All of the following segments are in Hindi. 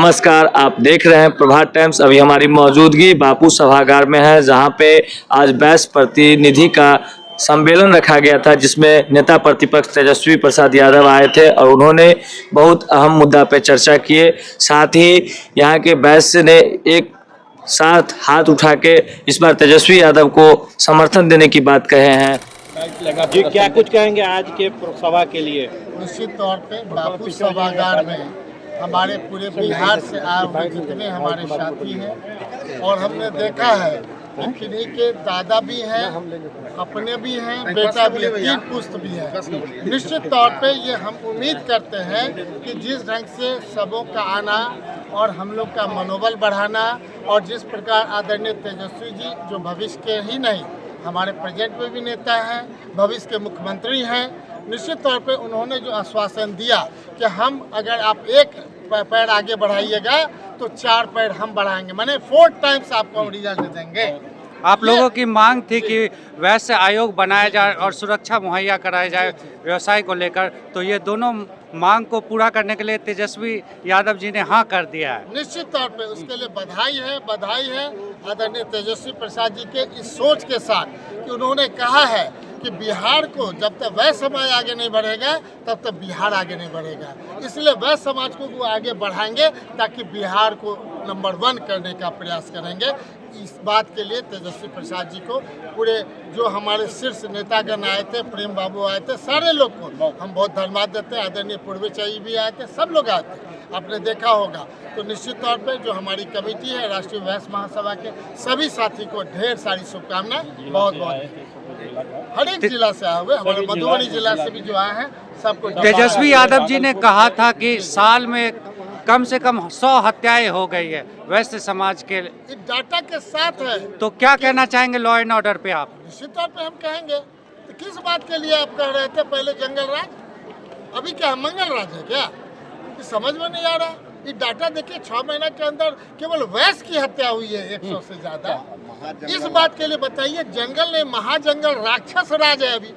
नमस्कार, आप देख रहे हैं प्रभात टाइम्स। अभी हमारी मौजूदगी बापू सभागार में है, जहां पे आज बैस प्रतिनिधि का सम्मेलन रखा गया था, जिसमें नेता प्रतिपक्ष तेजस्वी प्रसाद यादव आए थे और उन्होंने बहुत अहम मुद्दा पे चर्चा किए। साथ ही यहां के बैस ने एक साथ हाथ उठा के इस बार तेजस्वी यादव को समर्थन देने की बात कहे हैं। जी, क्या कुछ कहेंगे आज के सभा के लिए? निश्चित तौर पे बापू सभागार में हमारे पूरे बिहार से आए हुए जितने हमारे साथी हैं और हमने देखा है कि किन्हीं के दादा भी हैं, अपने भी हैं, बेटा भी है, 3 पुस्त भी है। निश्चित तौर पे ये हम उम्मीद करते हैं कि जिस ढंग से सबों का आना और हम लोग का मनोबल बढ़ाना और जिस प्रकार आदरणीय तेजस्वी जी जो भविष्य के ही नहीं हमारे प्रेजेंट में भी नेता हैं, भविष्य के मुख्यमंत्री हैं, निश्चित तौर पे उन्होंने जो आश्वासन दिया कि हम अगर आप एक पैर आगे बढ़ाइएगा तो 4 पैर हम बढ़ाएंगे, माने 4 टाइम्स आपको हम रिजल्ट देंगे। आप लोगों की मांग थी कि वैसे आयोग बनाया जाए और सुरक्षा मुहैया कराया जाए व्यवसाय को लेकर, तो ये दोनों मांग को पूरा करने के लिए तेजस्वी यादव जी ने हाँ कर दिया है। निश्चित तौर पे उसके लिए बधाई है आदरणीय तेजस्वी प्रसाद जी के इस सोच के साथ कि उन्होंने कहा है कि बिहार को जब तक वह समाज आगे नहीं बढ़ेगा तब तक बिहार आगे नहीं बढ़ेगा। इसलिए वह समाज को वो आगे बढ़ाएंगे ताकि बिहार को नंबर 1 करने का प्रयास करेंगे। इस बात के लिए तेजस्वी प्रसाद जी को पूरे जो हमारे शीर्ष नेतागण आए थे, प्रेम बाबू आए थे, सारे लोग को हम बहुत धन्यवाद देते हैं। आदरणीय पूर्वेचाई भी आए थे, सब लोग आए थे, आपने देखा होगा। तो निश्चित तौर पे जो हमारी कमेटी है राष्ट्रीय बैस महासभा के सभी साथी को ढेर सारी शुभकामनाएं। बहुत हर एक जिला से आए हुए, हमारे मधुबनी जिला से भी जो आए हैं सबको। तेजस्वी यादव जी ने कहा था कि साल में कम से कम 100 हत्याएं हो गई है वैसे समाज के। इस डाटा के साथ है तो क्या कहना चाहेंगे लॉ एंड ऑर्डर पे आप? निश्चित तौर पे हम कहेंगे तो किस बात के लिए आप कह रहे थे पहले जंगल राज, अभी क्या मंगल राज है क्या? ये समझ में नहीं आ रहा। ये डाटा देखिए 6 महीना के अंदर केवल वैश्य की हत्या हुई है 100 से ज्यादा। इस बात के लिए बताइए, जंगल ने महाजंगल राक्षस राज है। अभी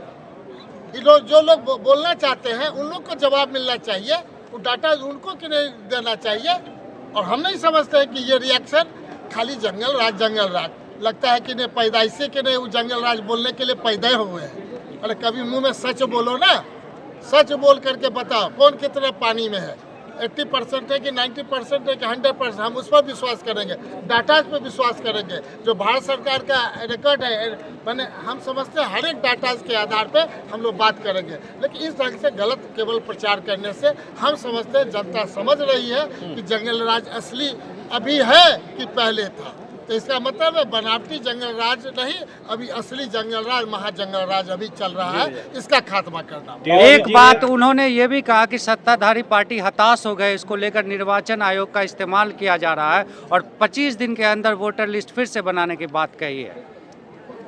जो लोग बोलना चाहते हैं उन लोग को जवाब मिलना चाहिए, वो डाटा उनको क्यों नहीं देना चाहिए? और हम नहीं समझते हैं कि ये रिएक्शन खाली जंगल राज लगता है कि नहीं पैदाइशी के नहीं वो जंगल राज बोलने के लिए पैदा हुए हैं। अरे कभी मुंह में सच बोलो ना, सच बोल करके बताओ कौन कितना पानी में है, 80% है कि 90% है कि 100%, हम उस पर विश्वास करेंगे, डाटा पे विश्वास करेंगे। जो भारत सरकार का रिकॉर्ड है मैंने हम समझते हैं हर एक डाटा के आधार पे हम लोग बात करेंगे। लेकिन इस ढंग से गलत केवल प्रचार करने से हम समझते हैं जनता समझ रही है कि जंगल राज असली अभी है कि पहले था। तो इसका मतलब है बनावटी जंगल राज नहीं, अभी असली जंगल राज महाजंगल राज अभी चल रहा है, इसका खात्मा करना। एक बात उन्होंने ये भी कहा कि सत्ताधारी पार्टी हताश हो गए, इसको लेकर निर्वाचन आयोग का इस्तेमाल किया जा रहा है और 25 दिन के अंदर वोटर लिस्ट फिर से बनाने की बात कही है।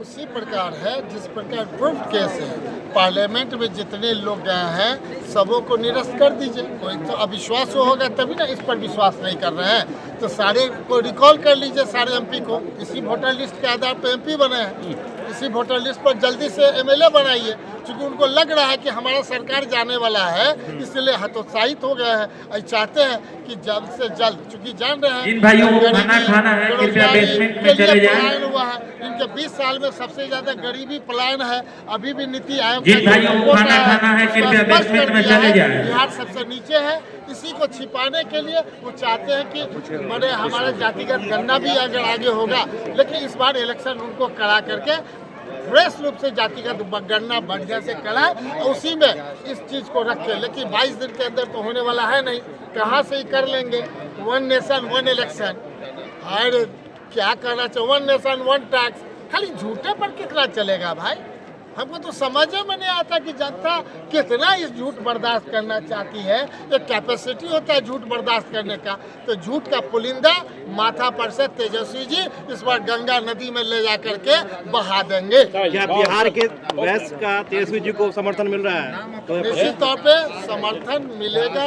उसी प्रकार है जिस प्रकार प्रूफ केस है, पार्लियामेंट में जितने लोग गए हैं सबों को निरस्त कर दीजिए। कोई तो अविश्वास होगा तभी ना इस पर विश्वास नहीं कर रहे हैं, तो सारे को रिकॉल कर लीजिए, सारे एमपी को। इसी वोटर लिस्ट के आधार पर एमपी बने हैं, इसी वोटर लिस्ट पर जल्दी से एमएलए बनाइए, क्योंकि उनको लग रहा है कि हमारा सरकार जाने वाला है, इसलिए हतोत्साहित हो गए हैं। चाहते हैं कि जल्द से जल्द, चूंकि जान रहे हैं जिन भाइयों को खाना है कृपया बेसमेंट में चले जाएं। हुआ है इनके 20 साल में सबसे ज्यादा गरीबी पलायन है। अभी भी नीति आयोग जिन भाइयों को खाना है कृपया बेसमेंट में चले जाएं। बिहार सबसे नीचे है, इसी को छिपाने के लिए वो चाहते हैं कि बड़े हमारे जातिगत गणना भी अगर आगे होगा, लेकिन इस बार इलेक्शन उनको करा करके फ्रेश रूप से जातिगत गणना बढ़िया से कराए और उसी में इस चीज को रखे। लेकिन 22 दिन के अंदर तो होने वाला है नहीं, कहाँ से ही कर लेंगे? 1 नेशन 1 इलेक्शन, अरे क्या करना चाहिए? 1 नेशन 1 टैक्स, खाली झूठे पर कितना चलेगा भाई? हमको तो समझ में नहीं आता कि जनता कितना इस झूठ बर्दाश्त करना चाहती है। एक कैपेसिटी होता है झूठ बर्दाश्त करने का, तो झूठ का पुलिंदा माथा पर से तेजस्वी जी इस बार गंगा नदी में ले जा करके बहा देंगे। क्या बिहार के वैस का तेजस्वी जी को समर्थन मिल रहा है? निश्चित तौर पे समर्थन मिलेगा।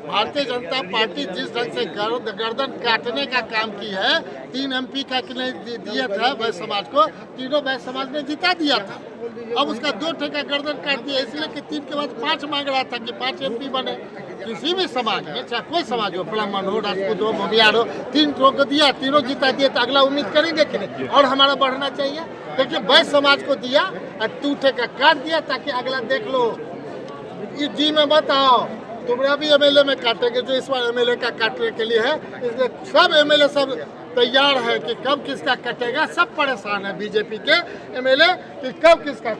भारतीय जनता पार्टी जिस ढंग से गर्दन काटने का काम की है, 3 MP का दिया था वैश्य समाज को, तीनों वैश्य समाज ने जिता दिया था। अब उसका 2 ठेका गर्दन काट दिया, इसलिए कि 3 के बाद 5 मांग रहा था कि 5 MP बने। किसी भी समाज में, चाहे कोई समाज हो, ब्राह्मण हो, राजपूत हो, भूमियार हो, 3 को दिया, तीनों जिता दिए, तो अगला उम्मीद करेंगे कि नहीं और हमारा बढ़ना चाहिए। देखिए वैश्य समाज को दिया और 2 ठेका काट दिया ताकि अगला देख लो। इस जी में मत आओ, तुम्हारा भी MLA में काटेंगे जो इस बार MLA का काटने के लिए है। इसलिए सब MLA सब तैयार है कि कब किसका कटेगा। सब परेशान है बीजेपी के MLA कि कब किसका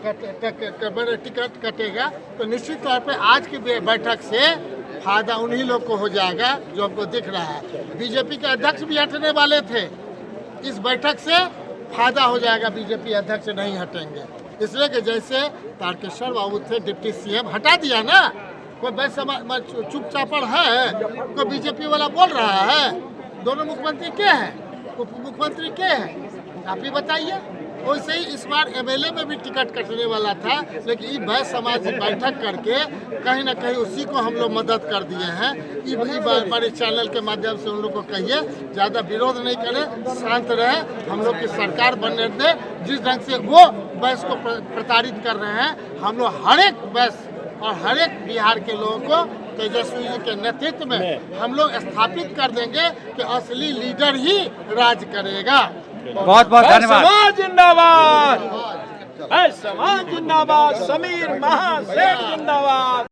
टिकट कटेगा। तो निश्चित तौर पे आज की बैठक से फायदा उन्हीं लोग को हो जाएगा जो हमको दिख रहा है। बीजेपी के अध्यक्ष भी हटने वाले थे, इस बैठक से फायदा हो जाएगा, बीजेपी अध्यक्ष नहीं हटेंगे। इसलिए कि जैसे तारकेश्वर बाबू थे डिप्टी CM, हटा दिया ना, कोई वैसे चुपचापड़ है, कोई बीजेपी वाला बोल रहा है। दोनों मुख्यमंत्री के हैं, उप मुख्यमंत्री के हैं, आप ही बताइए। वैसे ही इस बार MLA में भी टिकट कटने वाला था, लेकिन वैश्य समाज से बैठक करके कहीं ना कहीं उसी को हम लोग मदद कर दिए हैं। बड़े चैनल के माध्यम से उन लोग को कहिए ज़्यादा विरोध नहीं करें, शांत रहे, हम लोग की सरकार बनने दें। जिस ढंग से वो वैश्य को प्रताड़ित कर रहे हैं, हम लोग हर एक वैश्य और हर एक बिहार के लोगों को तेजस्वी जी के नेतृत्व में हम लोग स्थापित कर देंगे कि असली लीडर ही राज करेगा। बहुत बहुत धन्यवाद। समाज जिंदाबाद, समाज जिंदाबाद, समीर महासेठ जिंदाबाद।